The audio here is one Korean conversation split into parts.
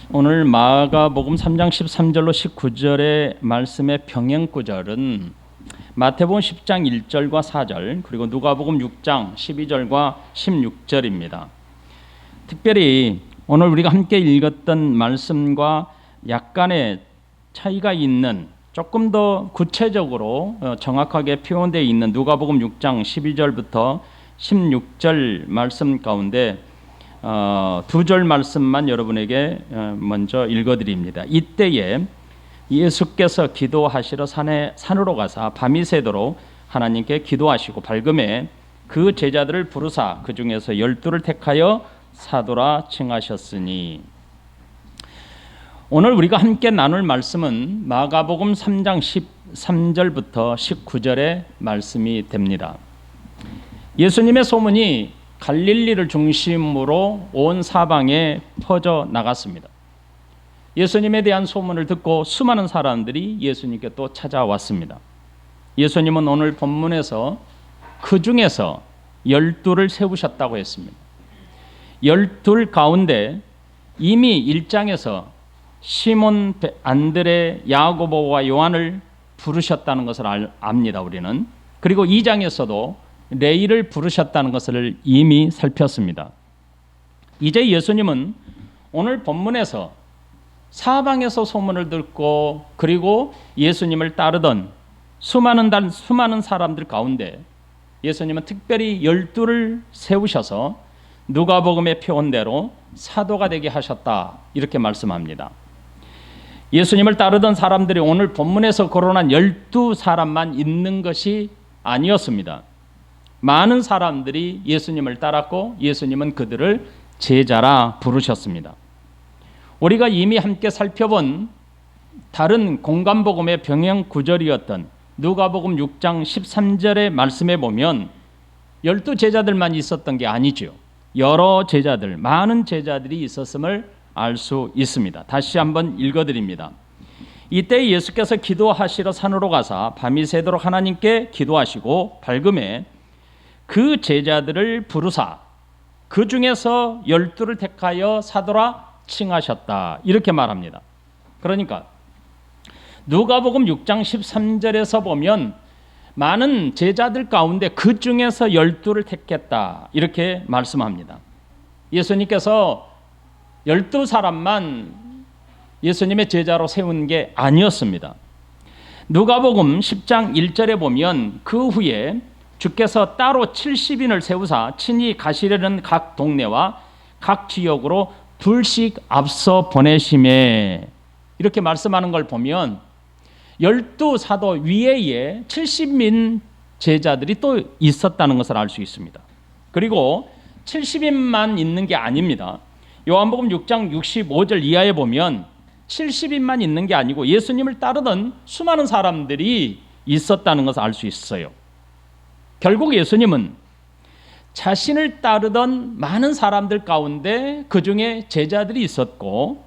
오늘 마가복음 3장 13절로 19절의 말씀의 병행 구절은 마태복음 10장 1절과 4절 그리고 누가복음 6장 12절과 16절입니다. 특별히 오늘 우리가 함께 읽었던 말씀과 약간의 차이가 있는, 조금 더 구체적으로 정확하게 표현되어 있는 누가복음 6장 12절부터 16절 말씀 가운데 두 절 말씀만 여러분에게 먼저 읽어드립니다. 이때에 예수께서 기도하시러 산으로 가사 밤이 새도록 하나님께 기도하시고 밝음에 그 제자들을 부르사 그 중에서 12를 택하여 사도라 칭하셨으니. 오늘 우리가 함께 나눌 말씀은 마가복음 3장 13절부터 19절의 말씀이 됩니다. 예수님의 소문이 갈릴리를 중심으로 온 사방에 퍼져 나갔습니다. 예수님에 대한 소문을 듣고 수많은 사람들이 예수님께 또 찾아왔습니다. 예수님은 오늘 본문에서 그 중에서 12를 세우셨다고 했습니다. 12 가운데 이미 1장에서 시몬, 안드레, 야고보와 요한을 부르셨다는 것을 압니다. 우리는. 그리고 2장에서도 레위를 부르셨다는 것을 이미 살폈습니다. 이제 예수님은 오늘 본문에서 사방에서 소문을 듣고 그리고 예수님을 따르던 수많은 사람들 가운데 예수님은 특별히 12를 세우셔서 누가복음의 표현대로 사도가 되게 하셨다, 이렇게 말씀합니다. 예수님을 따르던 사람들이 오늘 본문에서 거론한 12사람만 있는 것이 아니었습니다. 많은 사람들이 예수님을 따랐고 예수님은 그들을 제자라 부르셨습니다. 우리가 이미 함께 살펴본 다른 공간복음의 병행 구절이었던 누가복음 6장 13절의 말씀에 보면 12 제자들만 있었던 게 아니죠. 여러 제자들, 많은 제자들이 있었음을 알 수 있습니다. 다시 한번 읽어드립니다. 이때 예수께서 기도하시러 산으로 가사 밤이 새도록 하나님께 기도하시고 밝음에 그 제자들을 부르사 그 중에서 12를 택하여 사도라 칭하셨다, 이렇게 말합니다. 그러니까 누가복음 6장 13절에서 보면 많은 제자들 가운데 그 중에서 12를 택했다, 이렇게 말씀합니다. 예수님께서 12사람만 예수님의 제자로 세운 게 아니었습니다. 누가복음 10장 1절에 보면 그 후에 주께서 따로 70인을 세우사 친히 가시려는 각 동네와 각 지역으로 둘씩 앞서 보내심에, 이렇게 말씀하는 걸 보면 12사도 위에 70인 제자들이 또 있었다는 것을 알 수 있습니다. 그리고 70인만 있는 게 아닙니다. 요한복음 6장 65절 이하에 보면 70인만 있는 게 아니고 예수님을 따르던 수많은 사람들이 있었다는 것을 알 수 있어요. 결국 예수님은 자신을 따르던 많은 사람들 가운데 그 중에 제자들이 있었고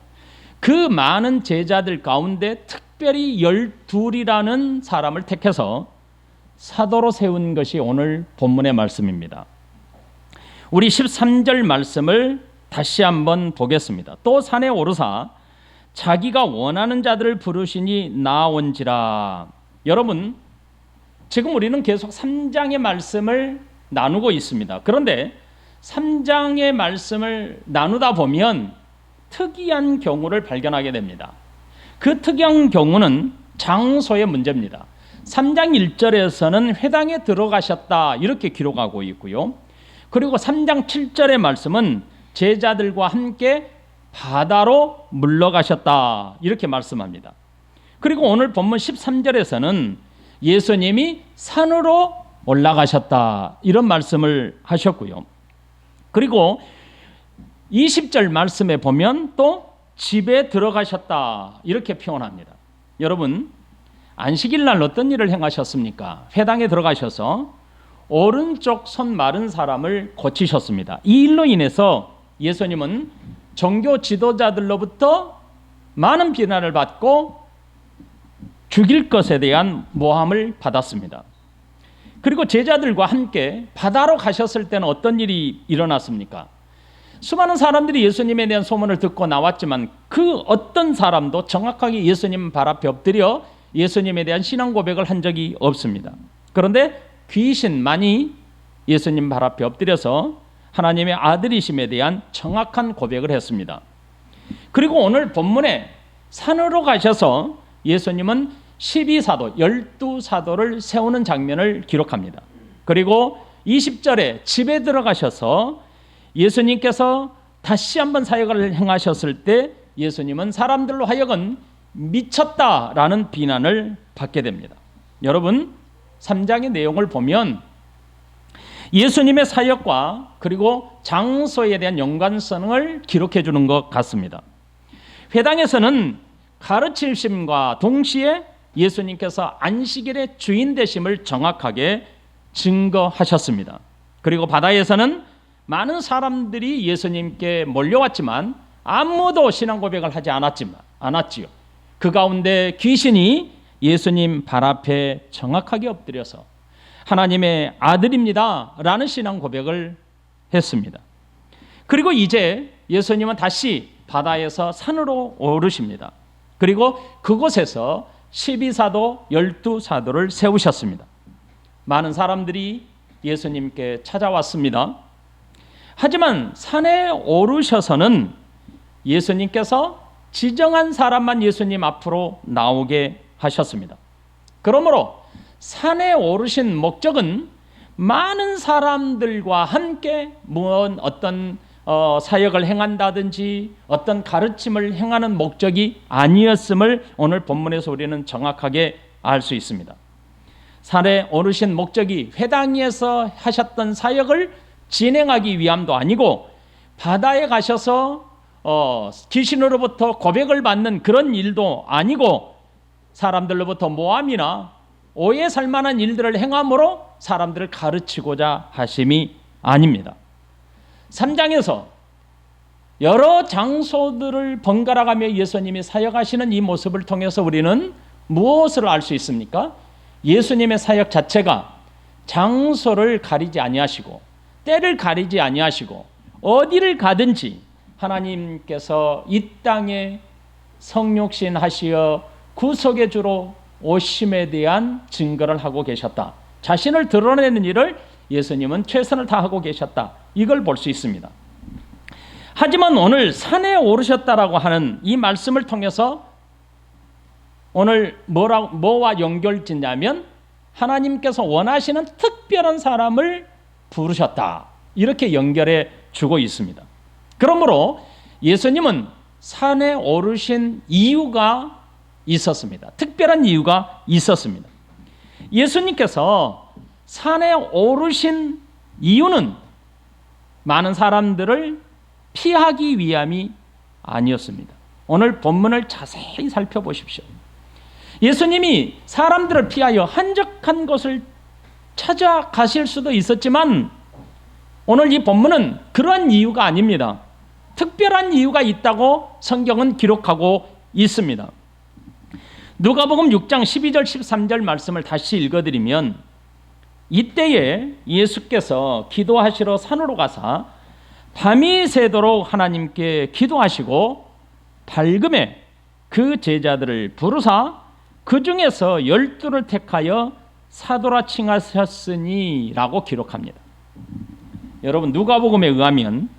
그 많은 제자들 가운데 특별히 12이라는 사람을 택해서 사도로 세운 것이 오늘 본문의 말씀입니다. 우리 13절 말씀을 다시 한번 보겠습니다. 또 산에 오르사 자기가 원하는 자들을 부르시니 나온지라. 여러분, 지금 우리는 계속 3장의 말씀을 나누고 있습니다. 그런데 3장의 말씀을 나누다 보면 특이한 경우를 발견하게 됩니다. 그 특이한 경우는 장소의 문제입니다. 3장 1절에서는 회당에 들어가셨다, 이렇게 기록하고 있고요. 그리고 3장 7절의 말씀은 제자들과 함께 바다로 물러가셨다, 이렇게 말씀합니다. 그리고 오늘 본문 13절에서는 예수님이 산으로 올라가셨다, 이런 말씀을 하셨고요. 그리고 20절 말씀에 보면 또 집에 들어가셨다, 이렇게 표현합니다. 여러분, 안식일 날 어떤 일을 행하셨습니까? 회당에 들어가셔서 오른쪽 손 마른 사람을 고치셨습니다. 이 일로 인해서 예수님은 종교 지도자들로부터 많은 비난을 받고 죽일 것에 대한 모함을 받았습니다. 그리고 제자들과 함께 바다로 가셨을 때는 어떤 일이 일어났습니까? 수많은 사람들이 예수님에 대한 소문을 듣고 나왔지만 그 어떤 사람도 정확하게 예수님 발 앞에 엎드려 예수님에 대한 신앙 고백을 한 적이 없습니다. 그런데 귀신만이 예수님 발 앞에 엎드려서 하나님의 아들이심에 대한 정확한 고백을 했습니다. 그리고 오늘 본문에 산으로 가셔서 예수님은 12사도, 12사도를 세우는 장면을 기록합니다. 그리고 20절에 집에 들어가셔서 예수님께서 다시 한번 사역을 행하셨을 때 예수님은 사람들로 하여금 미쳤다라는 비난을 받게 됩니다. 여러분, 3장의 내용을 보면 예수님의 사역과 그리고 장소에 대한 연관성을 기록해 주는 것 같습니다. 회당에서는 가르치심과 동시에 예수님께서 안식일의 주인 되심을 정확하게 증거하셨습니다. 그리고 바다에서는 많은 사람들이 예수님께 몰려왔지만 아무도 신앙 고백을 하지 않았지요. 그 가운데 귀신이 예수님 발 앞에 정확하게 엎드려서 하나님의 아들입니다 라는 신앙 고백을 했습니다. 그리고 이제 예수님은 다시 바다에서 산으로 오르십니다. 그리고 그곳에서 12사도, 12사도를 세우셨습니다. 많은 사람들이 예수님께 찾아왔습니다. 하지만 산에 오르셔서는 예수님께서 지정한 사람만 예수님 앞으로 나오게 하셨습니다. 그러므로 산에 오르신 목적은 많은 사람들과 함께 어떤 사역을 행한다든지 어떤 가르침을 행하는 목적이 아니었음을 오늘 본문에서 우리는 정확하게 알 수 있습니다. 산에 오르신 목적이 회당에서 하셨던 사역을 진행하기 위함도 아니고 바다에 가셔서 귀신으로부터 고백을 받는 그런 일도 아니고 사람들로부터 모함이나 오해 살 만한 일들을 행함으로 사람들을 가르치고자 하심이 아닙니다. 3장에서 여러 장소들을 번갈아가며 예수님이 사역하시는 이 모습을 통해서 우리는 무엇을 알 수 있습니까? 예수님의 사역 자체가 장소를 가리지 아니하시고 때를 가리지 아니하시고 어디를 가든지 하나님께서 이 땅에 성육신 하시어 구속의 주로 오심에 대한 증거를 하고 계셨다. 자신을 드러내는 일을 예수님은 최선을 다하고 계셨다. 이걸 볼 수 있습니다. 하지만 오늘 산에 오르셨다라고 하는 이 말씀을 통해서 오늘 뭐와 연결짓냐면 하나님께서 원하시는 특별한 사람을 부르셨다. 이렇게 연결해 주고 있습니다. 그러므로 예수님은 산에 오르신 이유가 있었습니다. 특별한 이유가 있었습니다. 예수님께서 산에 오르신 이유는 많은 사람들을 피하기 위함이 아니었습니다. 오늘 본문을 자세히 살펴보십시오. 예수님이 사람들을 피하여 한적한 곳을 찾아가실 수도 있었지만 오늘 이 본문은 그러한 이유가 아닙니다. 특별한 이유가 있다고 성경은 기록하고 있습니다. 누가복음 6장 12절 13절 말씀을 다시 읽어드리면 이때에 예수께서 기도하시러 산으로 가사 밤이 새도록 하나님께 기도하시고 밝음에 그 제자들을 부르사 그 중에서 12를 택하여 사도라 칭하셨으니 라고 기록합니다. 여러분, 누가복음에 의하면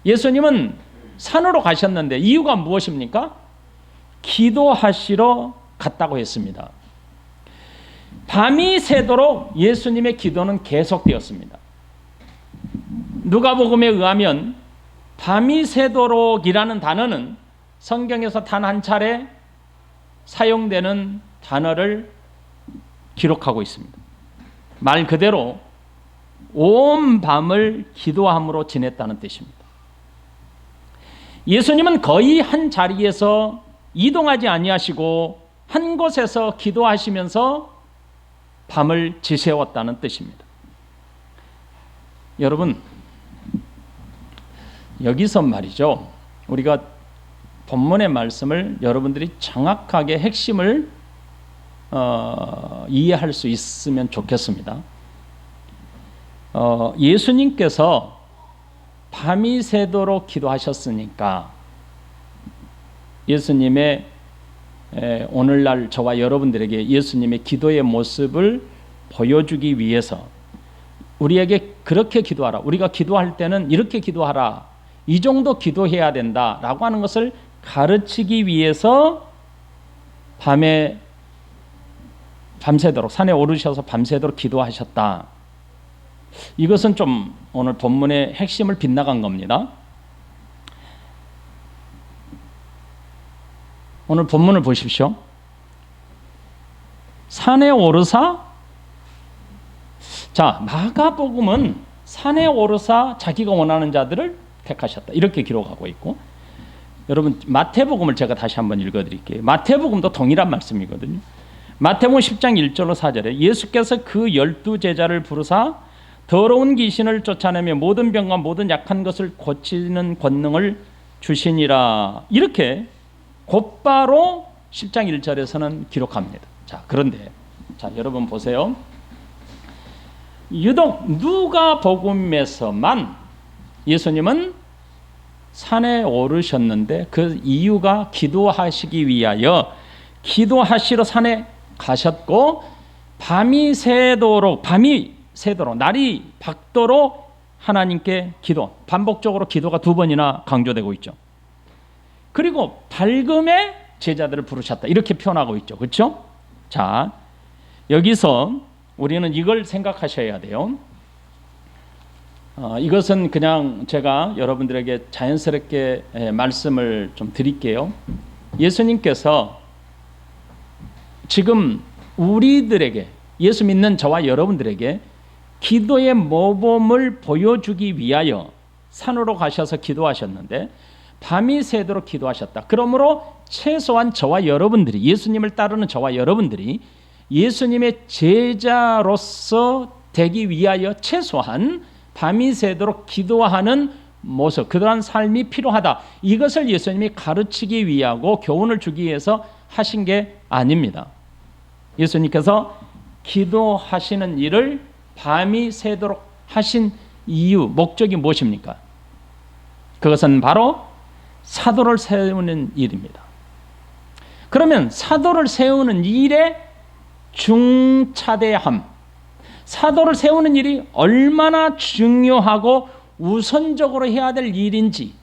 예수님은 산으로 가셨는데 이유가 무엇입니까? 기도하시러 갔다고 했습니다. 밤이 새도록 예수님의 기도는 계속되었습니다. 누가복음에 의하면 밤이 새도록이라는 단어는 성경에서 단 한 차례 사용되는 단어를 기록하고 있습니다. 말 그대로 온 밤을 기도함으로 지냈다는 뜻입니다. 예수님은 거의 한 자리에서 이동하지 아니하시고 한 곳에서 기도하시면서 밤을 지새웠다는 뜻입니다. 여러분, 여기서 말이죠, 우리가 본문의 말씀을 여러분들이 정확하게 핵심을 이해할 수 있으면 좋겠습니다. 예수님께서 밤이 새도록 기도하셨으니까 예수님의 오늘날 저와 여러분들에게 예수님의 기도의 모습을 보여주기 위해서 우리에게 그렇게 기도하라, 우리가 기도할 때는 이렇게 기도하라, 이 정도 기도해야 된다라고 하는 것을 가르치기 위해서 밤새도록 산에 오르셔서 밤새도록 기도하셨다. 이것은 좀 오늘 본문의 핵심을 빗나간 겁니다. 오늘 본문을 보십시오. 산에 오르사, 자, 마가복음은 산에 오르사 자기가 원하는 자들을 택하셨다, 이렇게 기록하고 있고, 여러분 마태복음을 제가 다시 한번 읽어드릴게요. 마태복음도 동일한 말씀이거든요. 마태복음 10장 1절로 4절에 예수께서 그 12 제자를 부르사 더러운 귀신을 쫓아내며 모든 병과 모든 약한 것을 고치는 권능을 주시니라, 이렇게 곧바로 10장 1절에서는 기록합니다. 자, 그런데 자, 여러분 보세요. 유독 누가복음에서만 예수님은 산에 오르셨는데 그 이유가 기도하시기 위하여 기도하시러 산에 가셨고, 밤이 새도록 날이 밝도록 하나님께 기도, 반복적으로 기도가 2번이나 강조되고 있죠. 그리고 밝음에 제자들을 부르셨다, 이렇게 표현하고 있죠. 그렇죠? 자, 여기서 우리는 이걸 생각하셔야 돼요. 이것은 그냥 제가 여러분들에게 자연스럽게 말씀을 좀 드릴게요. 예수님께서 지금 우리들에게, 예수 믿는 저와 여러분들에게 기도의 모범을 보여주기 위하여 산으로 가셔서 기도하셨는데 밤이 새도록 기도하셨다. 그러므로 최소한 저와 여러분들이, 예수님을 따르는 저와 여러분들이 예수님의 제자로서 되기 위하여 최소한 밤이 새도록 기도하는 모습, 그러한 삶이 필요하다. 이것을 예수님이 가르치기 위하고 교훈을 주기 위해서 하신 게 아닙니다. 예수님께서 기도하시는 일을 밤이 새도록 하신 이유, 목적이 무엇입니까? 그것은 바로 사도를 세우는 일입니다. 그러면 사도를 세우는 일의 중차대함, 사도를 세우는 일이 얼마나 중요하고 우선적으로 해야 될 일인지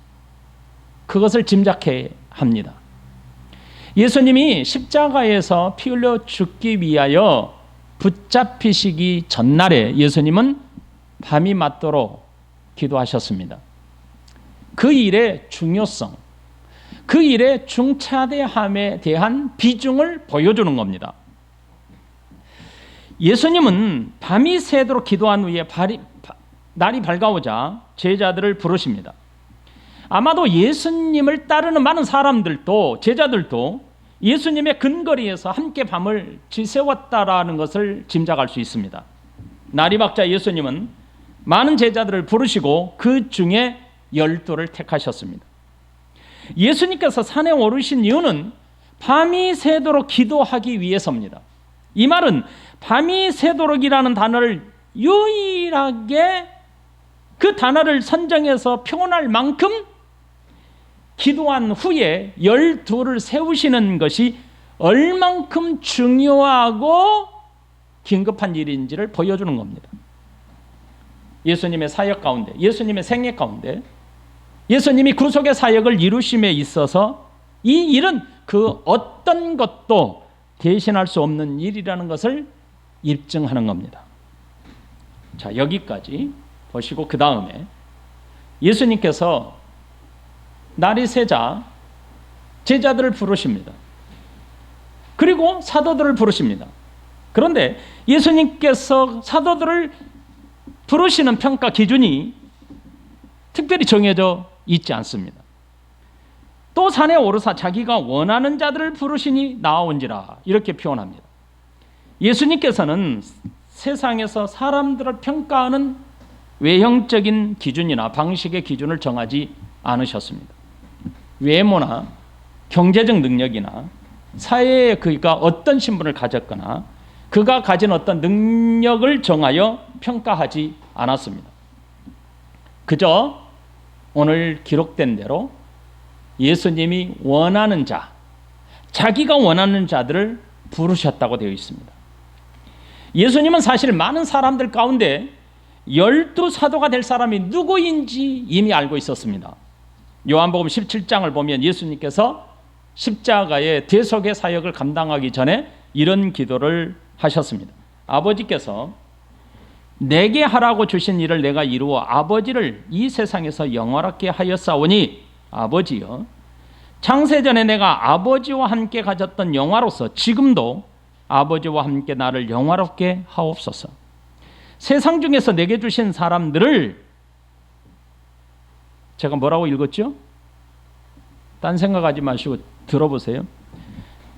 그것을 짐작해야 합니다. 예수님이 십자가에서 피 흘려 죽기 위하여 붙잡히시기 전날에 예수님은 밤이 맞도록 기도하셨습니다. 그 일의 중요성, 그 일의 중차대함에 대한 비중을 보여주는 겁니다. 예수님은 밤이 새도록 기도한 후에 날이 밝아오자 제자들을 부르십니다. 아마도 예수님을 따르는 많은 사람들도, 제자들도 예수님의 근거리에서 함께 밤을 지새웠다라는 것을 짐작할 수 있습니다. 날이 밝자 예수님은 많은 제자들을 부르시고 그 중에 12를 택하셨습니다. 예수님께서 산에 오르신 이유는 밤이 새도록 기도하기 위해서입니다. 이 말은 밤이 새도록이라는 단어를 유일하게 그 단어를 선정해서 표현할 만큼 기도한 후에 12를 세우시는 것이 얼만큼 중요하고 긴급한 일인지를 보여주는 겁니다. 예수님의 사역 가운데, 예수님의 생애 가운데 예수님이 구속의 사역을 이루심에 있어서 이 일은 그 어떤 것도 대신할 수 없는 일이라는 것을 입증하는 겁니다. 자, 여기까지 보시고 그 다음에 예수님께서 날이 새자 제자들을 부르십니다. 그리고 사도들을 부르십니다. 그런데 예수님께서 사도들을 부르시는 평가 기준이 특별히 정해져 있지 않습니다. 또 산에 오르사 자기가 원하는 자들을 부르시니 나아온지라, 이렇게 표현합니다. 예수님께서는 세상에서 사람들을 평가하는 외형적인 기준이나 방식의 기준을 정하지 않으셨습니다. 외모나 경제적 능력이나 사회에 그가 어떤 신분을 가졌거나 그가 가진 어떤 능력을 정하여 평가하지 않았습니다. 그저 오늘 기록된 대로 예수님이 원하는 자, 자기가 원하는 자들을 부르셨다고 되어 있습니다. 예수님은 사실 많은 사람들 가운데 12사도가 될 사람이 누구인지 이미 알고 있었습니다. 요한복음 17장을 보면 예수님께서 십자가의 대속의 사역을 감당하기 전에 이런 기도를 하셨습니다. 아버지께서 내게 하라고 주신 일을 내가 이루어 아버지를 이 세상에서 영원하게 하였사오니 아버지여, 창세전에 내가 아버지와 함께 가졌던 영화로서 지금도 아버지와 함께 나를 영화롭게 하옵소서. 세상 중에서 내게 주신 사람들을, 제가 뭐라고 읽었죠? 딴 생각하지 마시고 들어보세요.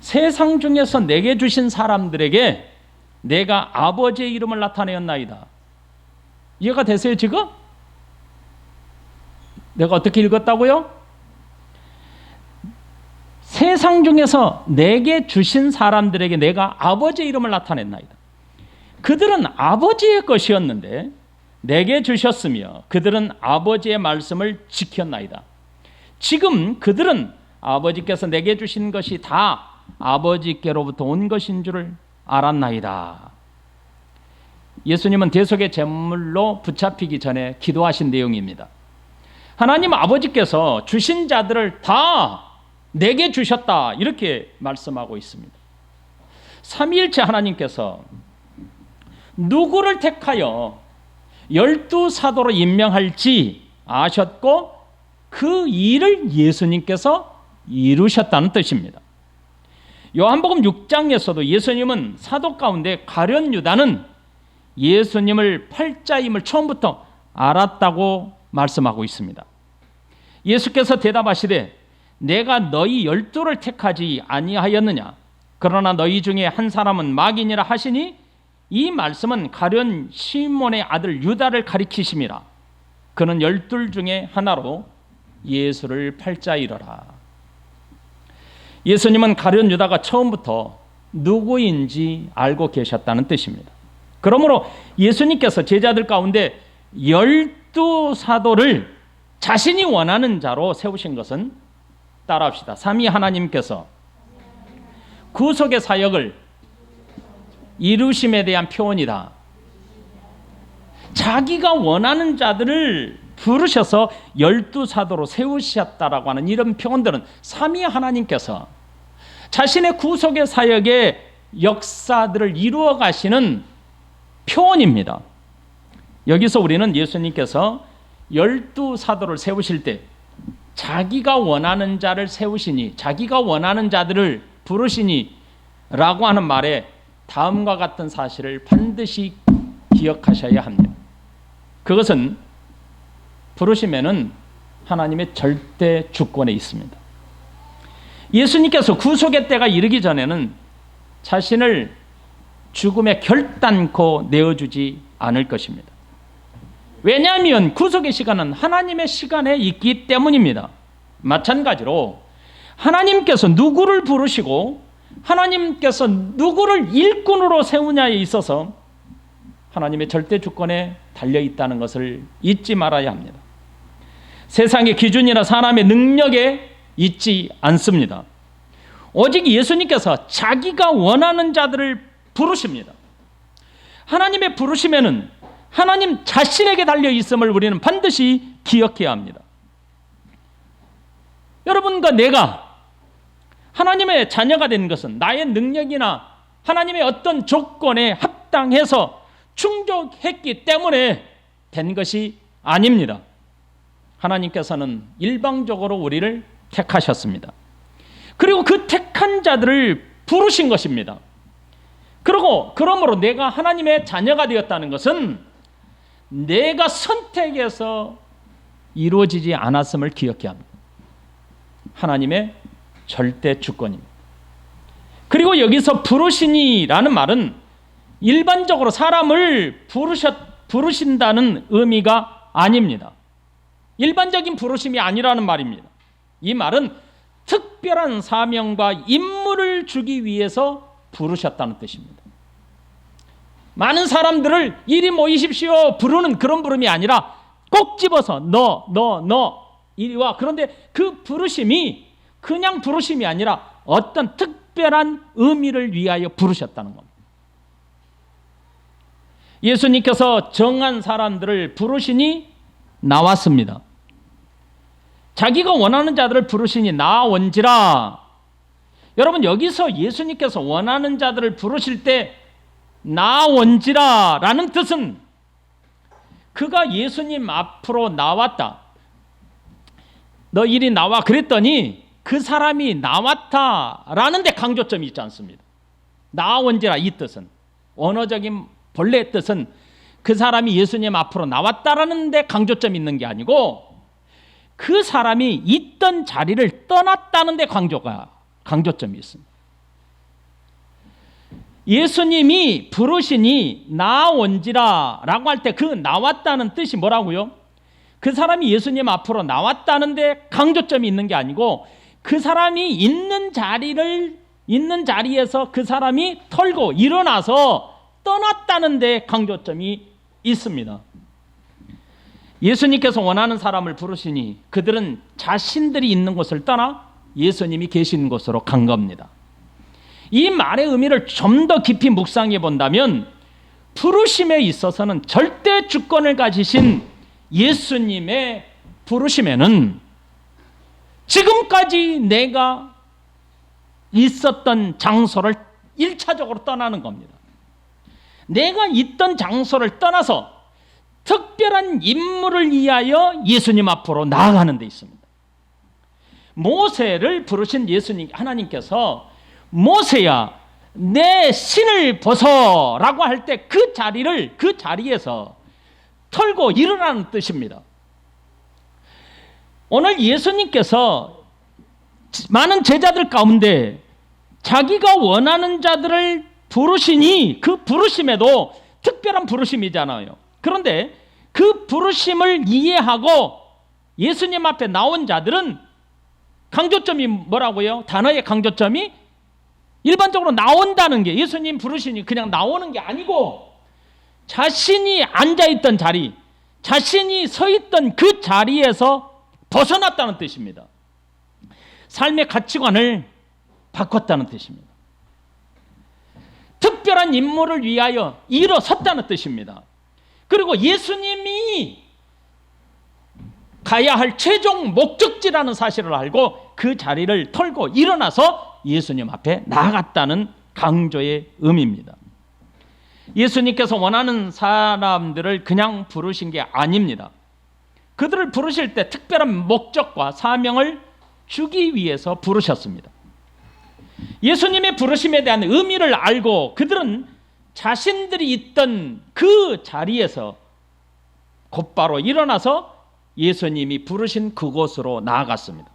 세상 중에서 내게 주신 사람들에게 내가 아버지의 이름을 나타내었나이다. 이해가 되세요 지금? 내가 어떻게 읽었다고요? 세상 중에서 내게 주신 사람들에게 내가 아버지의 이름을 나타냈나이다. 그들은 아버지의 것이었는데 내게 주셨으며 그들은 아버지의 말씀을 지켰나이다. 지금 그들은 아버지께서 내게 주신 것이 다 아버지께로부터 온 것인 줄을 알았나이다. 예수님은 대속의 제물로 붙잡히기 전에 기도하신 내용입니다. 하나님 아버지께서 주신 자들을 다 내게 주셨다, 이렇게 말씀하고 있습니다. 삼위일체 하나님께서 누구를 택하여 12사도로 임명할지 아셨고 그 일을 예수님께서 이루셨다는 뜻입니다. 요한복음 6장에서도 예수님은 사도 가운데 가룟 유다는 예수님을 팔자임을 처음부터 알았다고 말씀하고 있습니다. 예수께서 대답하시되 내가 너희 12를 택하지 아니하였느냐? 그러나 너희 중에 한 사람은 마귀니라 하시니 이 말씀은 가룟 시몬의 아들 유다를 가리키심이라. 그는 12 중에 하나로 예수를 팔자이러라. 예수님은 가룟 유다가 처음부터 누구인지 알고 계셨다는 뜻입니다. 그러므로 예수님께서 제자들 가운데 12사도를 자신이 원하는 자로 세우신 것은, 따라합시다, 삼위 하나님께서 구속의 사역을 이루심에 대한 표현이다. 자기가 원하는 자들을 부르셔서 12사도로 세우셨다라고 하는 이런 표현들은 삼위 하나님께서 자신의 구속의 사역의 역사들을 이루어 가시는 표현입니다. 여기서 우리는 예수님께서 12사도를 세우실 때 자기가 원하는 자를 세우시니, 자기가 원하는 자들을 부르시니 라고 하는 말에 다음과 같은 사실을 반드시 기억하셔야 합니다. 그것은 부르심에는 하나님의 절대 주권에 있습니다. 예수님께서 구속의 때가 이르기 전에는 자신을 죽음에 결단코 내어주지 않을 것입니다. 왜냐하면 구속의 시간은 하나님의 시간에 있기 때문입니다. 마찬가지로 하나님께서 누구를 부르시고 하나님께서 누구를 일꾼으로 세우냐에 있어서 하나님의 절대 주권에 달려있다는 것을 잊지 말아야 합니다. 세상의 기준이나 사람의 능력에 있지 않습니다. 오직 예수님께서 자기가 원하는 자들을 부르십니다. 하나님의 부르심에는 하나님 자신에게 달려있음을 우리는 반드시 기억해야 합니다. 여러분과 내가 하나님의 자녀가 된 것은 나의 능력이나 하나님의 어떤 조건에 합당해서 충족했기 때문에 된 것이 아닙니다. 하나님께서는 일방적으로 우리를 택하셨습니다. 그리고 그 택한 자들을 부르신 것입니다. 그러므로 내가 하나님의 자녀가 되었다는 것은 내가 선택해서 이루어지지 않았음을 기억해야 합니다. 하나님의 절대 주권입니다. 그리고 여기서 부르시니라는 말은 일반적으로 사람을 부르신다는 의미가 아닙니다. 일반적인 부르심이 아니라는 말입니다. 이 말은 특별한 사명과 임무를 주기 위해서 부르셨다는 뜻입니다. 많은 사람들을 이리 모이십시오 부르는 그런 부름이 아니라 꼭 집어서 너 이리와. 그런데 그 부르심이 그냥 부르심이 아니라 어떤 특별한 의미를 위하여 부르셨다는 겁니다. 예수님께서 정한 사람들을 부르시니 나왔습니다. 자기가 원하는 자들을 부르시니 나온지라. 여러분, 여기서 예수님께서 원하는 자들을 부르실 때 나온지라 라는 뜻은 그가 예수님 앞으로 나왔다, 너 이리 나와 그랬더니 그 사람이 나왔다라는 데 강조점이 있지 않습니다. 나온지라, 이 뜻은, 언어적인 본래 뜻은 그 사람이 예수님 앞으로 나왔다라는 데 강조점이 있는 게 아니고 그 사람이 있던 자리를 떠났다는 데 강조점이 있습니다. 예수님이 부르시니 나온지라 라고 할 때 그 나왔다는 뜻이 뭐라고요? 그 사람이 예수님 앞으로 나왔다는 데 강조점이 있는 게 아니고 그 사람이 있는 자리에서 그 사람이 털고 일어나서 떠났다는 데 강조점이 있습니다. 예수님께서 원하는 사람을 부르시니 그들은 자신들이 있는 곳을 떠나 예수님이 계신 곳으로 간 겁니다. 이 말의 의미를 좀 더 깊이 묵상해 본다면 부르심에 있어서는 절대 주권을 가지신 예수님의 부르심에는 지금까지 내가 있었던 장소를 1차적으로 떠나는 겁니다. 내가 있던 장소를 떠나서 특별한 임무를 위하여 예수님 앞으로 나아가는 데 있습니다. 모세를 부르신 예수님, 하나님께서 모세야 내 신을 벗어라고 할 때 그 자리에서 털고 일어나는 뜻입니다. 오늘 예수님께서 많은 제자들 가운데 자기가 원하는 자들을 부르시니 그 부르심에도 특별한 부르심이잖아요. 그런데 그 부르심을 이해하고 예수님 앞에 나온 자들은 강조점이 뭐라고요? 단어의 강조점이 일반적으로 나온다는 게, 예수님 부르시니 그냥 나오는 게 아니고 자신이 앉아있던 자리, 자신이 서있던 그 자리에서 벗어났다는 뜻입니다. 삶의 가치관을 바꿨다는 뜻입니다. 특별한 임무를 위하여 일어섰다는 뜻입니다. 그리고 예수님이 가야 할 최종 목적지라는 사실을 알고 그 자리를 털고 일어나서 예수님 앞에 나아갔다는 강조의 의미입니다. 예수님께서 원하는 사람들을 그냥 부르신 게 아닙니다. 그들을 부르실 때 특별한 목적과 사명을 주기 위해서 부르셨습니다. 예수님의 부르심에 대한 의미를 알고 그들은 자신들이 있던 그 자리에서 곧바로 일어나서 예수님이 부르신 그곳으로 나아갔습니다.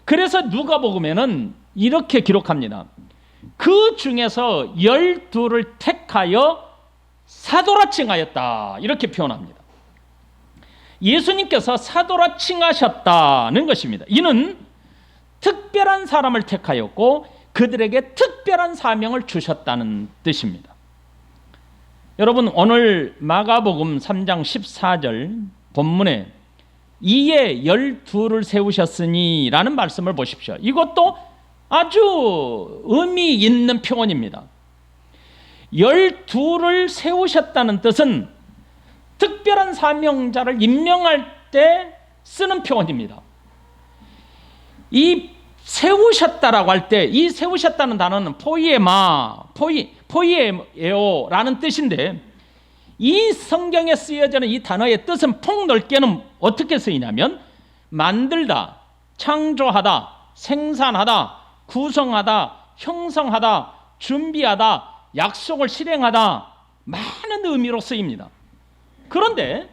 그래서 누가복음에는 이렇게 기록합니다. 그 중에서 12를 택하여 사도라 칭하였다, 이렇게 표현합니다. 예수님께서 사도라 칭하셨다는 것입니다. 이는 특별한 사람을 택하였고 그들에게 특별한 사명을 주셨다는 뜻입니다. 여러분, 오늘 마가복음 3장 14절 본문에 이에 12를 세우셨으니 라는 말씀을 보십시오. 이것도 아주 의미 있는 표현입니다. 12를 세우셨다는 뜻은 특별한 사명자를 임명할 때 쓰는 표현입니다. 이 세우셨다라고 할 때 이 세우셨다는 단어는 포이에오라는 뜻인데, 이 성경에 쓰여지는 이 단어의 뜻은 폭넓게는 어떻게 쓰이냐면 만들다, 창조하다, 생산하다, 구성하다, 형성하다, 준비하다, 약속을 실행하다, 많은 의미로 쓰입니다. 그런데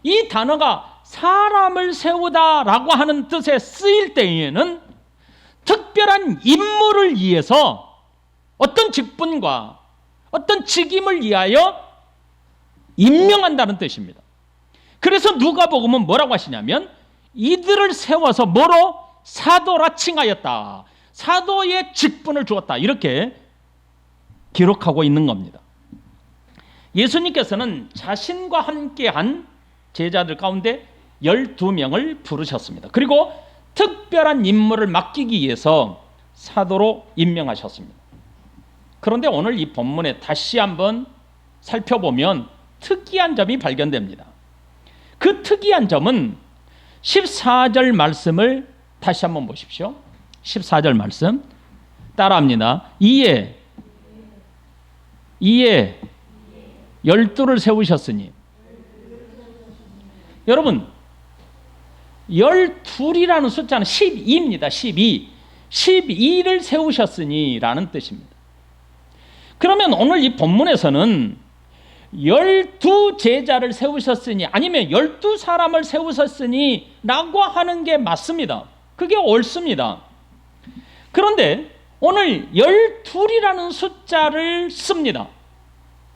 이 단어가 사람을 세우다라고 하는 뜻에 쓰일 때에는 특별한 임무를 위해서 어떤 직분과 어떤 직임을 위하여 임명한다는 뜻입니다. 그래서 누가복음은 뭐라고 하시냐면 이들을 세워서 뭐로? 사도라 칭하였다, 사도의 직분을 주었다, 이렇게 기록하고 있는 겁니다. 예수님께서는 자신과 함께한 제자들 가운데 12명을 부르셨습니다. 그리고 특별한 임무를 맡기기 위해서 사도로 임명하셨습니다. 그런데 오늘 이 본문에 다시 한번 살펴보면 특이한 점이 발견됩니다. 그 특이한 점은 14절 말씀을 다시 한번 보십시오. 14절 말씀 따라합니다. 이에 12를 세우셨으니. 여러분 12이라는 숫자는 12입니다. 12를 세우셨으니 라는 뜻입니다. 그러면 오늘 이 본문에서는 12제자를 세우셨으니 아니면 12사람을 세우셨으니 라고 하는 게 맞습니다. 그게 옳습니다. 그런데 오늘 12이라는 숫자를 씁니다.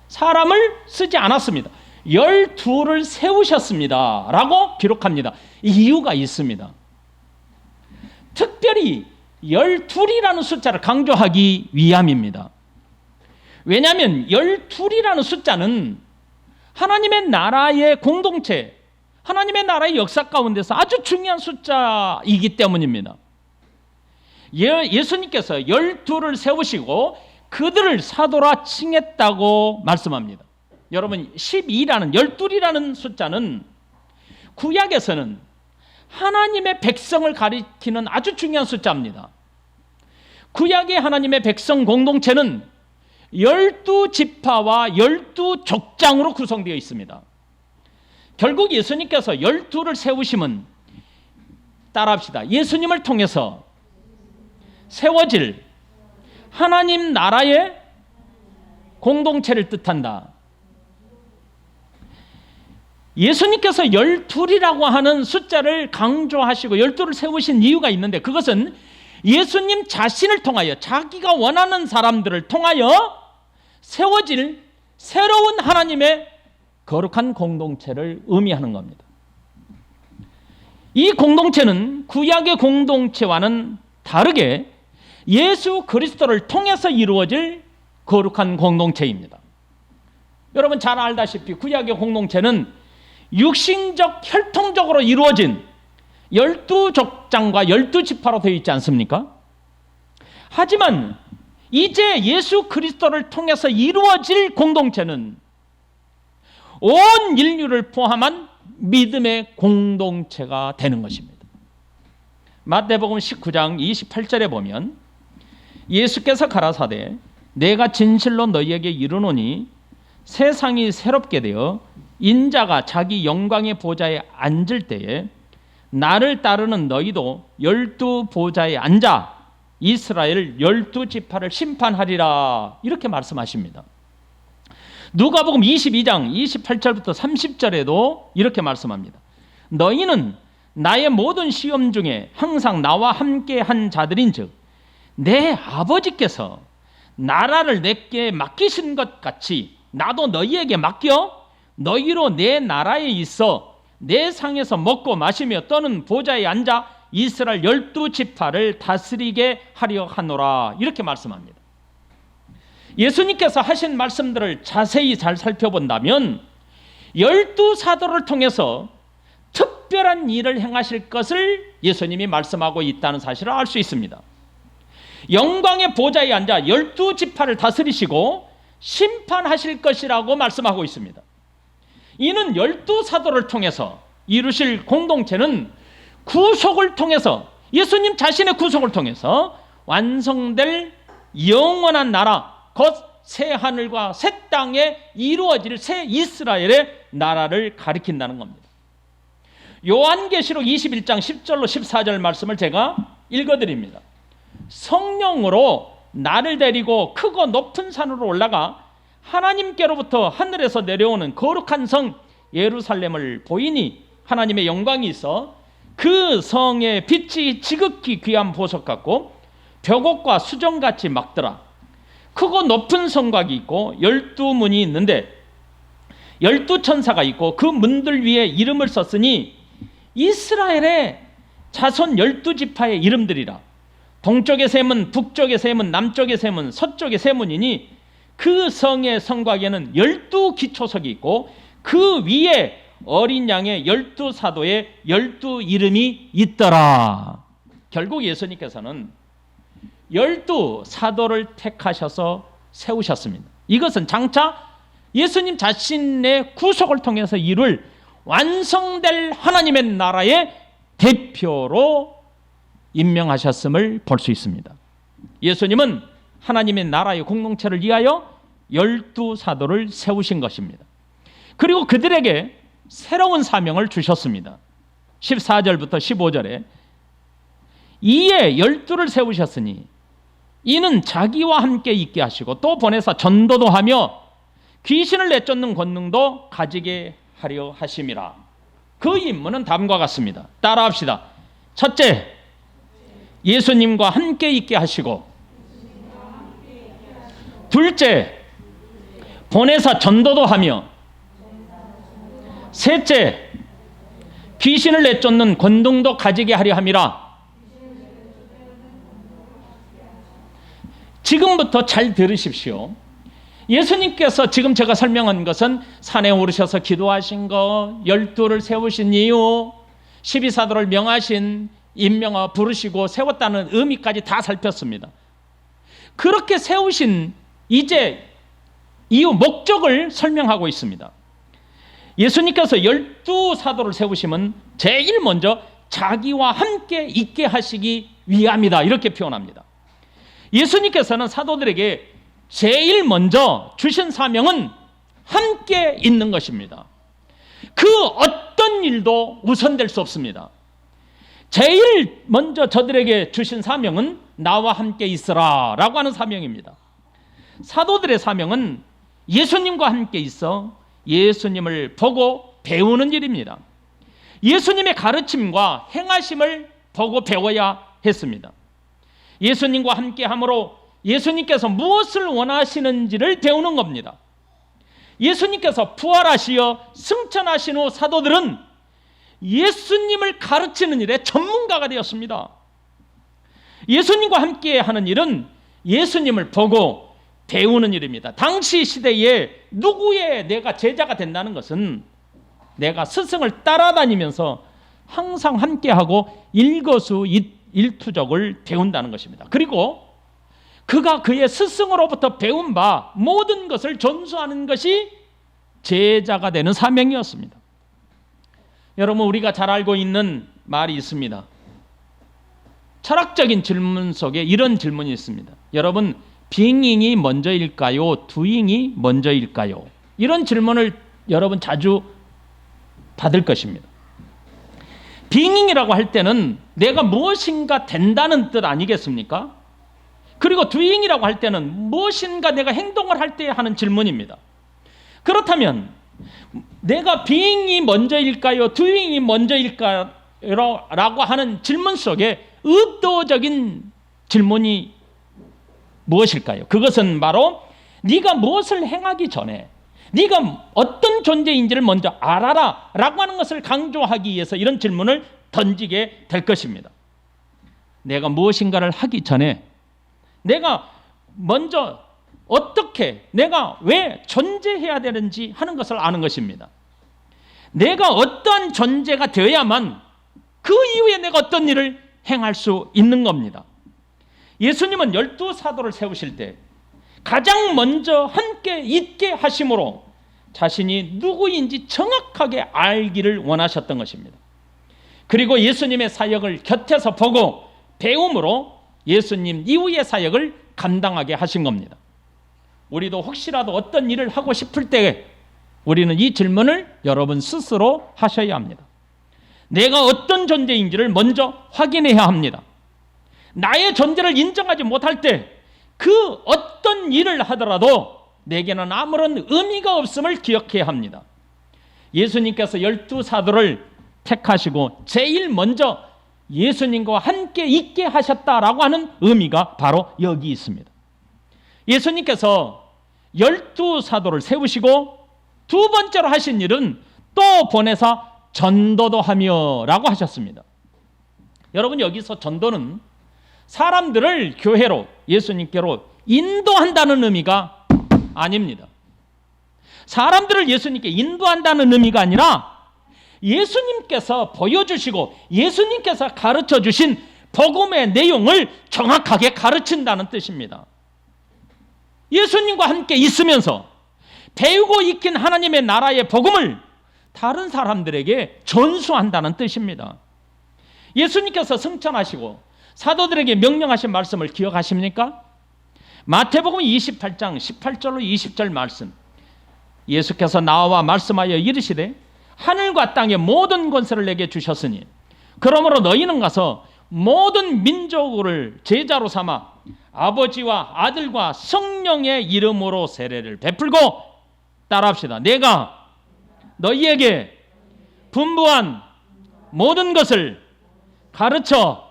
사람을 쓰지 않았습니다. 12를 세우셨습니다 라고 기록합니다. 이유가 있습니다. 특별히 12이라는 숫자를 강조하기 위함입니다. 왜냐하면 12이라는 숫자는 하나님의 나라의 공동체, 하나님의 나라의 역사 가운데서 아주 중요한 숫자이기 때문입니다. 예수님께서 12를 세우시고 그들을 사도라 칭했다고 말씀합니다. 여러분 12라는 숫자는 구약에서는 하나님의 백성을 가리키는 아주 중요한 숫자입니다. 구약의 하나님의 백성 공동체는 12지파와 12족장으로 구성되어 있습니다. 결국 예수님께서 12를 세우심은 따라합시다. 예수님을 통해서 세워질 하나님 나라의 공동체를 뜻한다. 예수님께서 12이라고 하는 숫자를 강조하시고 12를 세우신 이유가 있는데 그것은 예수님 자신을 통하여 자기가 원하는 사람들을 통하여 세워질 새로운 하나님의 거룩한 공동체를 의미하는 겁니다. 이 공동체는 구약의 공동체와는 다르게 예수 그리스도를 통해서 이루어질 거룩한 공동체입니다. 여러분 잘 알다시피 구약의 공동체는 육신적 혈통적으로 이루어진 12족장과 12지파로 되어 있지 않습니까? 하지만 이제 예수 그리스도를 통해서 이루어질 공동체는 온 인류를 포함한 믿음의 공동체가 되는 것입니다. 마태복음 19장 28절에 보면 예수께서 가라사대 내가 진실로 너희에게 이르노니 세상이 새롭게 되어 인자가 자기 영광의 보좌에 앉을 때에 나를 따르는 너희도 12보좌에 앉아 이스라엘 12지파를 심판하리라 이렇게 말씀하십니다. 누가복음 22장 28절부터 30절에도 이렇게 말씀합니다. 너희는 나의 모든 시험 중에 항상 나와 함께 한 자들인즉 내 아버지께서 나라를 내게 맡기신 것 같이 나도 너희에게 맡겨 너희로 내 나라에 있어 내 상에서 먹고 마시며 떠는 보좌에 앉아 이스라엘 12지파를 다스리게 하려 하노라 이렇게 말씀합니다. 예수님께서 하신 말씀들을 자세히 잘 살펴본다면 12사도를 통해서 특별한 일을 행하실 것을 예수님이 말씀하고 있다는 사실을 알 수 있습니다. 영광의 보좌에 앉아 12지파를 다스리시고 심판하실 것이라고 말씀하고 있습니다. 이는 12사도를 통해서 이루실 공동체는 구속을 통해서 예수님 자신의 구속을 통해서 완성될 영원한 나라 곧 새 하늘과 새 땅에 이루어질 새 이스라엘의 나라를 가리킨다는 겁니다. 요한계시록 21장 10절로 14절 말씀을 제가 읽어드립니다. 성령으로 나를 데리고 크고 높은 산으로 올라가 하나님께로부터 하늘에서 내려오는 거룩한 성 예루살렘을 보이니 하나님의 영광이 있어 그 성의 빛이 지극히 귀한 보석 같고 벽옥과 수정같이 막더라. 크고 높은 성곽이 있고 12문이 있는데 12천사가 있고 그 문들 위에 이름을 썼으니 이스라엘의 자손 12지파의 이름들이라. 동쪽의 세 문, 북쪽의 세 문, 남쪽의 세 문, 서쪽의 세 문이니 그 성의 성곽에는 12기초석이 있고 그 위에 어린 양의 12사도의 12 이름이 있더라. 결국 예수님께서는 12사도를 택하셔서 세우셨습니다. 이것은 장차 예수님 자신의 구속을 통해서 이룰 완성될 하나님의 나라의 대표로 임명하셨음을 볼 수 있습니다. 예수님은 하나님의 나라의 공동체를 위하여 12사도를 세우신 것입니다. 그리고 그들에게 새로운 사명을 주셨습니다. 14절부터 15절에 이에 12를 세우셨으니 이는 자기와 함께 있게 하시고 또 보내사 전도도 하며 귀신을 내쫓는 권능도 가지게 하려 하심이라. 그 임무는 다음과 같습니다. 따라합시다. 첫째, 예수님과 함께 있게 하시고, 둘째, 보내사 전도도 하며, 셋째, 귀신을 내쫓는 권능도 가지게 하려 함이라. 지금부터 잘 들으십시오. 예수님께서 지금 제가 설명한 것은 산에 오르셔서 기도하신 거, 12를 세우신 이유, 12사도를 명하신 임명하 부르시고 세웠다는 의미까지 다 살폈습니다. 그렇게 세우신 이제 이유 목적을 설명하고 있습니다. 예수님께서 12사도를 세우시면 제일 먼저 자기와 함께 있게 하시기 위함이다, 이렇게 표현합니다. 예수님께서는 사도들에게 제일 먼저 주신 사명은 함께 있는 것입니다. 그 어떤 일도 우선될 수 없습니다. 제일 먼저 저들에게 주신 사명은 나와 함께 있으라 라고 하는 사명입니다. 사도들의 사명은 예수님과 함께 있어 예수님을 보고 배우는 일입니다. 예수님의 가르침과 행하심을 보고 배워야 했습니다. 예수님과 함께 함으로 예수님께서 무엇을 원하시는지를 배우는 겁니다. 예수님께서 부활하시어 승천하신 후 사도들은 예수님을 가르치는 일에 전문가가 되었습니다. 예수님과 함께 하는 일은 예수님을 보고 배우는 일입니다. 당시 시대에 누구의 내가 제자가 된다는 것은 내가 스승을 따라다니면서 항상 함께하고 일거수일투족을 배운다는 것입니다. 그리고 그가 그의 스승으로부터 배운 바 모든 것을 전수하는 것이 제자가 되는 사명이었습니다. 여러분, 우리가 잘 알고 있는 말이 있습니다. 철학적인 질문 속에 이런 질문이 있습니다. 여러분, 빙잉이 먼저일까요? 두잉이 먼저일까요? 이런 질문을 여러분 자주 받을 것입니다. 빙잉이라고 할 때는 내가 무엇인가 된다는 뜻 아니겠습니까? 그리고 두잉이라고 할 때는 무엇인가 내가 행동을 할 때 하는 질문입니다. 그렇다면 내가 빙잉이 먼저일까요? 두잉이 먼저일까요? 라고 하는 질문 속에 의도적인 질문이 무엇일까요? 그것은 바로 네가 무엇을 행하기 전에 네가 어떤 존재인지를 먼저 알아라 라고 하는 것을 강조하기 위해서 이런 질문을 던지게 될 것입니다. 내가 무엇인가를 하기 전에 내가 먼저 어떻게, 내가 왜 존재해야 되는지 하는 것을 아는 것입니다. 내가 어떠한 존재가 되어야만 그 이후에 내가 어떤 일을 행할 수 있는 겁니다. 예수님은 12사도를 세우실 때 가장 먼저 함께 있게 하심으로 자신이 누구인지 정확하게 알기를 원하셨던 것입니다. 그리고 예수님의 사역을 곁에서 보고 배움으로 예수님 이후의 사역을 감당하게 하신 겁니다. 우리도 혹시라도 어떤 일을 하고 싶을 때 우리는 이 질문을 여러분 스스로 하셔야 합니다. 내가 어떤 존재인지를 먼저 확인해야 합니다. 나의 존재를 인정하지 못할 때 그 어떤 일을 하더라도 내게는 아무런 의미가 없음을 기억해야 합니다. 예수님께서 12사도를 택하시고 제일 먼저 예수님과 함께 있게 하셨다라고 하는 의미가 바로 여기 있습니다. 예수님께서 12사도를 세우시고 두 번째로 하신 일은 또 보내사 전도도 하며 라고 하셨습니다. 여러분, 여기서 전도는 사람들을 교회로, 예수님께로 인도한다는 의미가 아닙니다. 사람들을 예수님께 인도한다는 의미가 아니라 예수님께서 보여주시고 예수님께서 가르쳐 주신 복음의 내용을 정확하게 가르친다는 뜻입니다. 예수님과 함께 있으면서 배우고 익힌 하나님의 나라의 복음을 다른 사람들에게 전수한다는 뜻입니다. 예수님께서 승천하시고 사도들에게 명령하신 말씀을 기억하십니까? 마태복음 28장 18절로 20절 말씀. 예수께서 나와 말씀하여 이르시되 하늘과 땅의 모든 권세를 내게 주셨으니 그러므로 너희는 가서 모든 민족을 제자로 삼아 아버지와 아들과 성령의 이름으로 세례를 베풀고, 따라합시다. 내가 너희에게 분부한 모든 것을 가르쳐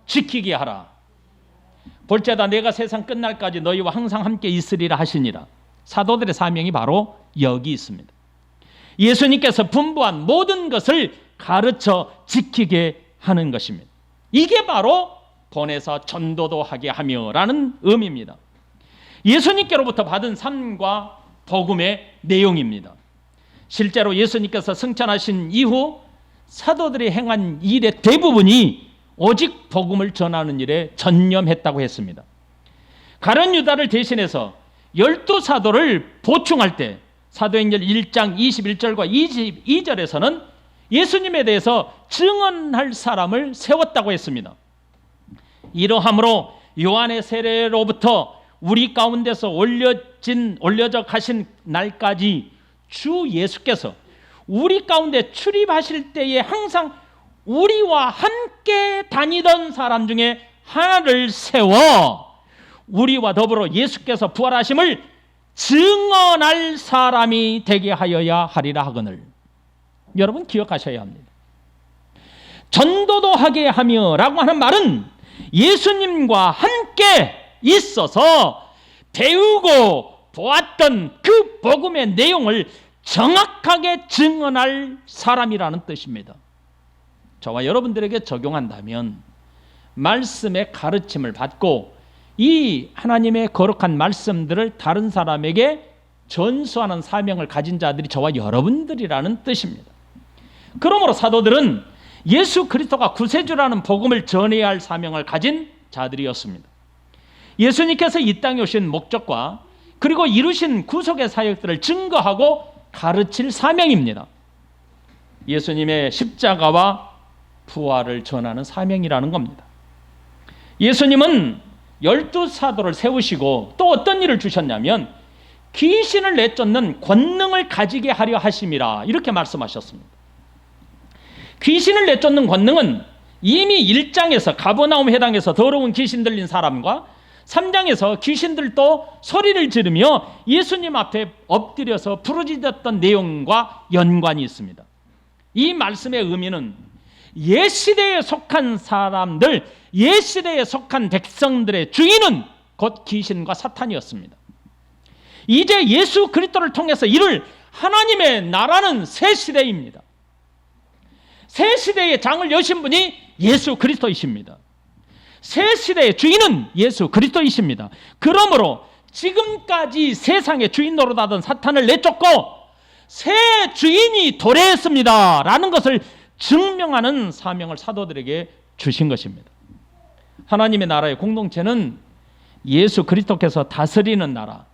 지키게 하라. 볼지어다 내가 세상 끝날까지 너희와 항상 함께 있으리라 하시니라. 사도들의 사명이 바로 여기 있습니다. 예수님께서 분부한 모든 것을 가르쳐 지키게 하는 것입니다. 이게 바로 보내서 전도도 하게 하며 라는 의미입니다. 예수님께로부터 받은 삶과 복음의 내용입니다. 실제로 예수님께서 승천하신 이후 사도들이 행한 일의 대부분이 오직 복음을 전하는 일에 전념했다고 했습니다. 가룟 유다를 대신해서 12사도를 보충할 때 사도행전 1장 21절과 22절에서는 예수님에 대해서 증언할 사람을 세웠다고 했습니다. 이러함으로 요한의 세례로부터 우리 가운데서 올려져 가신 날까지 주 예수께서 우리 가운데 출입하실 때에 항상 우리와 함께 다니던 사람 중에 하나를 세워 우리와 더불어 예수께서 부활하심을 증언할 사람이 되게 하여야 하리라 하거늘. 여러분 기억하셔야 합니다. 전도도 하게 하며 라고 하는 말은 예수님과 함께 있어서 배우고 보았던 그 복음의 내용을 정확하게 증언할 사람이라는 뜻입니다. 저와 여러분들에게 적용한다면 말씀의 가르침을 받고 이 하나님의 거룩한 말씀들을 다른 사람에게 전수하는 사명을 가진 자들이 저와 여러분들이라는 뜻입니다. 그러므로 사도들은 예수 그리스도가 구세주라는 복음을 전해야 할 사명을 가진 자들이었습니다. 예수님께서 이 땅에 오신 목적과 그리고 이루신 구속의 사역들을 증거하고 가르칠 사명입니다. 예수님의 십자가와 부활을 전하는 사명이라는 겁니다. 예수님은 12사도를 세우시고 또 어떤 일을 주셨냐면 귀신을 내쫓는 권능을 가지게 하려 하심이라 이렇게 말씀하셨습니다. 귀신을 내쫓는 권능은 이미 1장에서 가버나움 회당에서 더러운 귀신 들린 사람과 3장에서 귀신들도 소리를 지르며 예수님 앞에 엎드려서 부르짖었던 내용과 연관이 있습니다. 이 말씀의 의미는 옛시대에 속한 사람들, 옛시대에 속한 백성들의 주인은 곧 귀신과 사탄이었습니다. 이제 예수 그리스도를 통해서 이룰 하나님의 나라는 새 시대입니다. 새 시대의 장을 여신 분이 예수 그리스도이십니다. 새 시대의 주인은 예수 그리스도이십니다. 그러므로 지금까지 세상의 주인 노릇하던 사탄을 내쫓고 새 주인이 도래했습니다 라는 것을 증명하는 사명을 사도들에게 주신 것입니다. 하나님의 나라의 공동체는 예수 그리스도께서 다스리는 나라,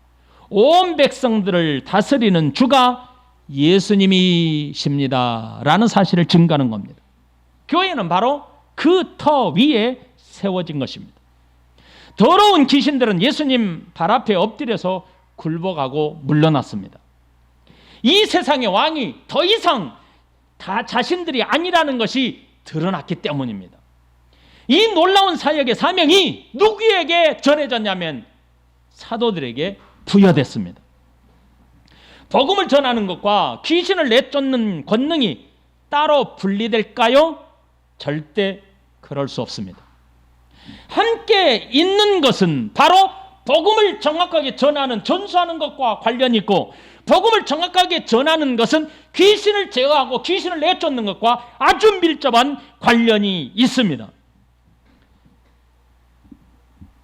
온 백성들을 다스리는 주가 예수님이십니다 라는 사실을 증거하는 겁니다. 교회는 바로 그 터 위에 세워진 것입니다. 더러운 귀신들은 예수님 발 앞에 엎드려서 굴복하고 물러났습니다. 이 세상의 왕이 더 이상 다 자신들이 아니라는 것이 드러났기 때문입니다. 이 놀라운 사역의 사명이 누구에게 전해졌냐면 사도들에게 부여됐습니다. 복음을 전하는 것과 귀신을 내쫓는 권능이 따로 분리될까요? 절대 그럴 수 없습니다. 함께 있는 것은 바로 복음을 정확하게 전하는, 전수하는 것과 관련이 있고 복음을 정확하게 전하는 것은 귀신을 제어하고 귀신을 내쫓는 것과 아주 밀접한 관련이 있습니다.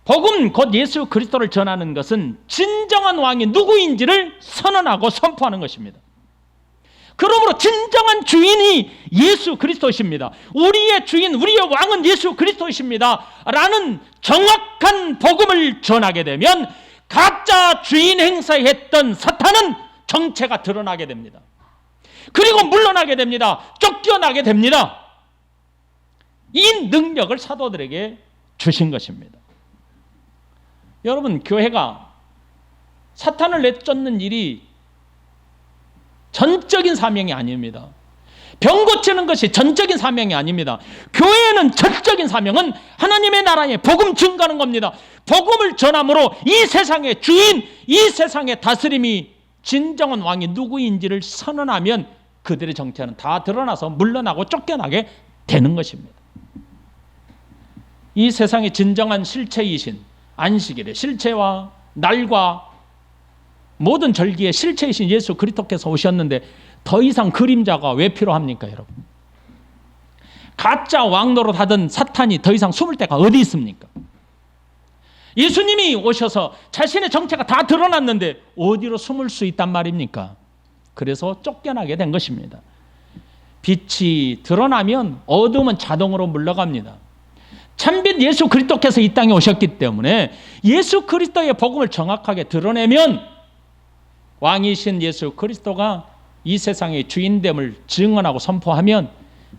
복음 곧 예수 그리스도를 전하는 것은 진정한 왕이 누구인지를 선언하고 선포하는 것입니다. 그러므로 진정한 주인이 예수 그리스도이십니다. 우리의 주인, 우리의 왕은 예수 그리스도이십니다 라는 정확한 복음을 전하게 되면 가짜 주인 행사했던 사탄은 정체가 드러나게 됩니다. 그리고 물러나게 됩니다. 쫓겨나게 됩니다. 이 능력을 사도들에게 주신 것입니다. 여러분, 교회가 사탄을 내쫓는 일이 전적인 사명이 아닙니다. 병 고치는 것이 전적인 사명이 아닙니다. 교회에는 전적인 사명은 하나님의 나라에 복음 증가하는 겁니다. 복음을 전함으로 이 세상의 주인, 이 세상의 다스림이 진정한 왕이 누구인지를 선언하면 그들의 정체는 다 드러나서 물러나고 쫓겨나게 되는 것입니다. 이 세상의 진정한 실체이신 안식일의 실체와 날과 모든 절기의 실체이신 예수 그리스도께서 오셨는데 더 이상 그림자가 왜 필요합니까, 여러분? 가짜 왕 노릇하던 사탄이 더 이상 숨을 데가 어디 있습니까? 예수님이 오셔서 자신의 정체가 다 드러났는데 어디로 숨을 수 있단 말입니까? 그래서 쫓겨나게 된 것입니다. 빛이 드러나면 어둠은 자동으로 물러갑니다. 참빛 예수 그리스도께서 이 땅에 오셨기 때문에 예수 그리스도의 복음을 정확하게 드러내면 왕이신 예수 그리스도가 이 세상의 주인됨을 증언하고 선포하면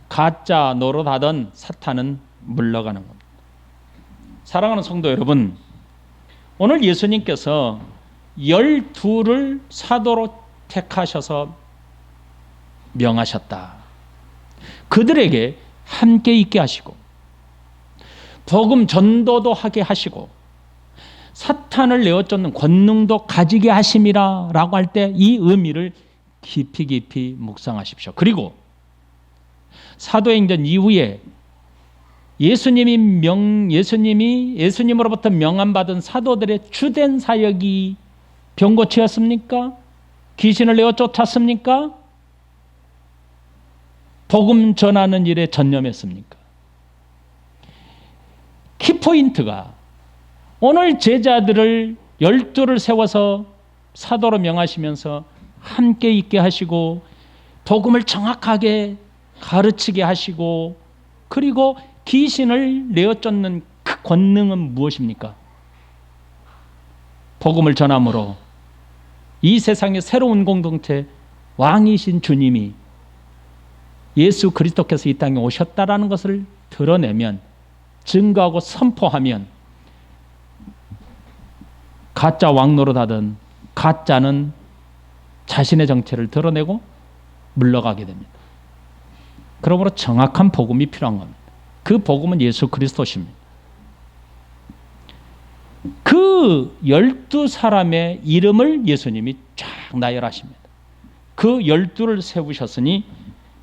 가짜 노릇하던 사탄은 물러가는 겁니다. 사랑하는 성도 여러분, 오늘 예수님께서 12를 사도로 택하셔서 명하셨다. 그들에게 함께 있게 하시고 복음 전도도 하게 하시고 사탄을 내어쫓는 권능도 가지게 하심이라 라고 할 때 이 의미를 깊이 묵상하십시오. 그리고 사도행전 이후에 예수님으로부터 명함받은 사도들의 주된 사역이 병고치였습니까? 귀신을 내어 쫓았습니까? 복음 전하는 일에 전념했습니까? 키포인트가 오늘 제자들을 12를 세워서 사도로 명하시면서 함께 있게 하시고 복음을 정확하게 가르치게 하시고 그리고 귀신을 내어 쫓는 그 권능은 무엇입니까? 복음을 전함으로 이 세상의 새로운 공동체 왕이신 주님이 예수 그리스도께서 이 땅에 오셨다라는 것을 드러내면 증거하고 선포하면 가짜 왕 노릇하던 가짜는 자신의 정체를 드러내고 물러가게 됩니다. 그러므로 정확한 복음이 필요한 겁니다. 그 복음은 예수 그리스도십니다. 그 12사람의 이름을 예수님이 쫙 나열하십니다. 그 12를 세우셨으니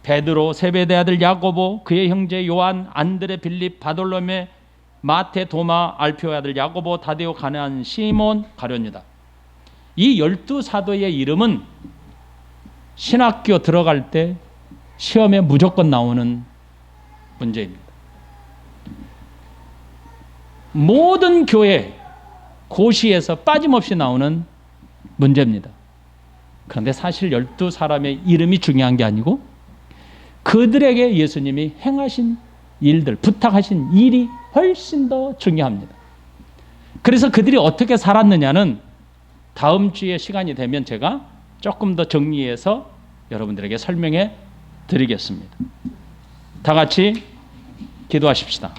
베드로, 세베대 아들 야고보, 그의 형제 요한, 안드레, 빌립, 바돌로메, 마테, 도마, 알피오의 아들 야고보, 다데오, 가나안, 시몬, 가룟유다. 이 12사도의 이름은 신학교 들어갈 때 시험에 무조건 나오는 문제입니다. 모든 교회 고시에서 빠짐없이 나오는 문제입니다. 그런데 사실 12사람의 이름이 중요한 게 아니고 그들에게 예수님이 행하신 일들, 부탁하신 일이 훨씬 더 중요합니다. 그래서 그들이 어떻게 살았느냐는 다음 주에 시간이 되면 제가 조금 더 정리해서 여러분들에게 설명해 드리겠습니다. 다 같이 기도하십시다.